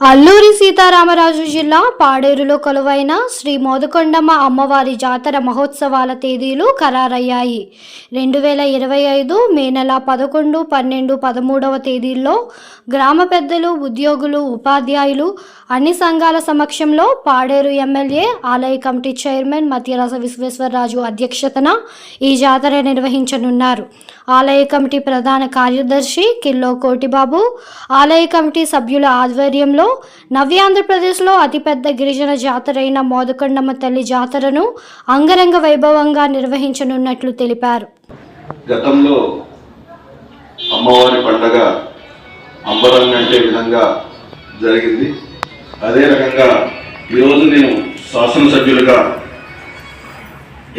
అల్లూరి సీతారామరాజు జిల్లా పాడేరులో కొలువైన శ్రీ మోదకొండమ్మ అమ్మవారి జాతర మహోత్సవాల తేదీలు ఖరారయ్యాయి. 2025 మే నెల 11, 12, 13వ తేదీల్లో గ్రామ పెద్దలు, ఉద్యోగులు, ఉపాధ్యాయులు, అన్ని సంఘాల సమక్షంలో పాడేరు ఎమ్మెల్యే, ఆలయ కమిటీ చైర్మన్ మత్యరాజ విశ్వేశ్వరరాజు అధ్యక్షతన ఈ జాతర నిర్వహించనున్నారు. ఆలయ కమిటీ ప్రధాన కార్యదర్శి కిల్లో కోటిబాబు, ఆలయ కమిటీ సభ్యుల ఆధ్వర్యంలో నవ్యాంధ్రప్రదేశ్లో అతిపెద్ద గిరిజన జాతరైన మోదకొండమ్మ తల్లి జాతరను అంగరంగ వైభవంగా నిర్వహించనున్నట్లు తెలిపారు. గతంలో అమ్మవారి పండగ అంబరంగ అంటే విధంగా జరిగింది. అదే రకంగా ఈరోజు నేను శాసనసభ్యులుగా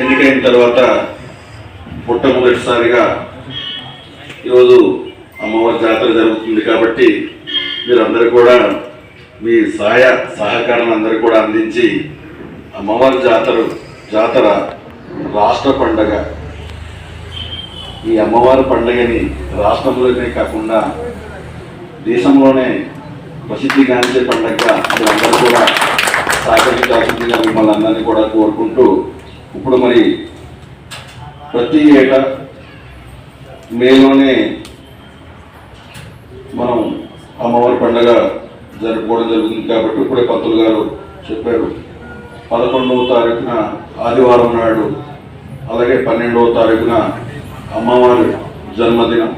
ఎన్నికైన తర్వాత మొట్టమొదటిసారిగా ఈరోజు అమ్మవారి జాతర జరుగుతుంది కాబట్టి మీరందరూ కూడా మీ సహాయ సహకారాలు అందరూ కూడా అందించి అమ్మవారి జాతర రాష్ట్ర పండగ. ఈ అమ్మవారి పండుగని రాష్ట్రంలోనే కాకుండా దేశంలోనే ప్రసిద్ధిగాంచే పండుగగా మీరందరూ కూడా సహకరించాల్సిందిగా మిమ్మల్ని అందరినీ కూడా కోరుకుంటూ, ఇప్పుడు మరి ప్రతి ఏటా మేలోనే మనం అమ్మవారి పండుగ జరుపుకోవడం జరుగుతుంది కాబట్టి ఇప్పుడే పంతులు గారు చెప్పారు, 11వ తారీఖున ఆదివారం నాడు, అలాగే 12వ తారీఖున అమ్మవారి జన్మదినం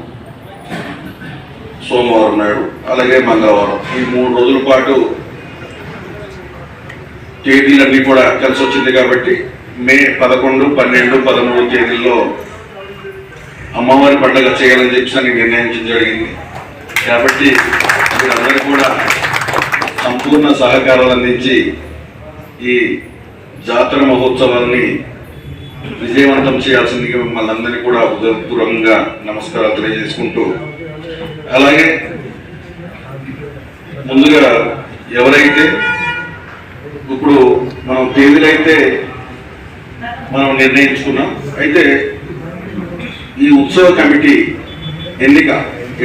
సోమవారం నాడు, అలాగే మంగళవారం, ఈ 3 రోజుల పాటు తేదీలన్నీ కూడా కలిసి వచ్చింది కాబట్టి మే 11, 12, 13 తేదీల్లో అమ్మవారి పండుగ చేయాలని చెప్పి నిర్ణయించడం జరిగింది. కాబట్టి మీరందరూ కూడా సంపూర్ణ సహకారాలు అందించి ఈ జాతర మహోత్సవాన్ని విజయవంతం చేయాల్సిందిగా మిమ్మల్ని అందరినీ కూడా హృదయపూర్వకంగా నమస్కారాలు తెలియజేసుకుంటూ, అలాగే ముందుగా ఎవరైతే ఇప్పుడు మనం తేదీలైతే మనం నిర్ణయించుకున్నాం, అయితే ఈ ఉత్సవ కమిటీ ఎన్నిక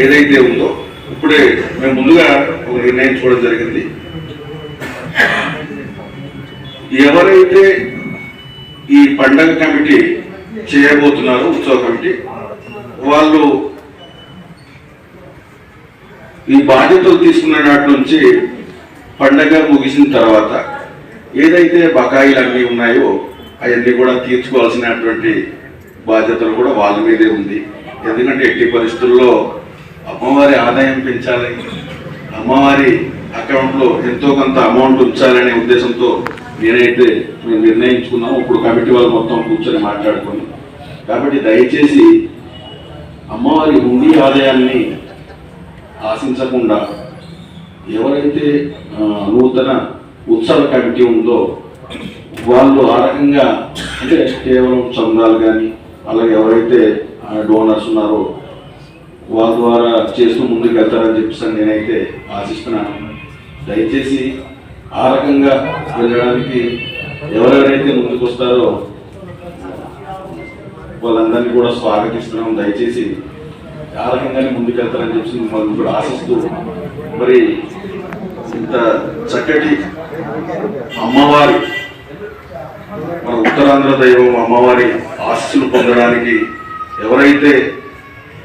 ఏదైతే ఉందో ఇప్పుడే మేము ముందుగా ఒక నిర్ణయించుకోవడం జరిగింది. ఎవరైతే ఈ పండగ కమిటీ చేయబోతున్నారో, ఉత్సవ కమిటీ, వాళ్ళు ఈ బాధ్యతలు తీసుకున్న నాటి నుంచి పండగ ముగిసిన తర్వాత ఏదైతే బకాయిలు అన్నీ ఉన్నాయో అవన్నీ కూడా తీర్చుకోవాల్సినటువంటి బాధ్యతలు కూడా వాళ్ళ మీదే ఉంది. ఎందుకంటే ఎట్టి పరిస్థితుల్లో అమ్మవారి ఆదాయం పెంచాలి, అమ్మవారి అకౌంట్లో ఎంతో కొంత అమౌంట్ ఉంచాలనే ఉద్దేశంతో మేము నిర్ణయించుకున్నాము. ఇప్పుడు కమిటీ వాళ్ళు మొత్తం కూర్చొని మాట్లాడుకున్నాం. కాబట్టి దయచేసి అమ్మవారి హుండీ ఆదాయాన్ని ఆశించకుండా ఎవరైతే నూతన ఉత్సవ కమిటీ ఉందో వాళ్ళు ఆ రకంగా, అంటే కేవలం చందాలు కానీ అలాగే ఎవరైతే డోనర్స్ ఉన్నారో వాళ్ళ ద్వారా చేస్తూ ముందుకు వెళ్తారని చెప్పేసి నేనైతే ఆశిస్తున్నాను. దయచేసి ఆ రకంగా వెళ్ళడానికి ఎవరెవరైతే ముందుకు వస్తారో వాళ్ళందరినీ కూడా స్వాగతిస్తున్నాం. దయచేసి ఆ రకంగానే ముందుకు వెళ్తారని చెప్పి మిమ్మల్ని కూడా ఆశిస్తూ, మరి ఇంత చక్కటి అమ్మవారి, మన ఉత్తరాంధ్ర దైవం అమ్మవారి ఆశీస్సులు పొందడానికి ఎవరైతే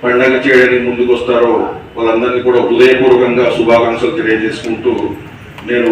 పండగ చేయడానికి ముందుకు వస్తారో వాళ్ళందరినీ కూడా హృదయపూర్వకంగా శుభాకాంక్షలు తెలియజేసుకుంటూ నేను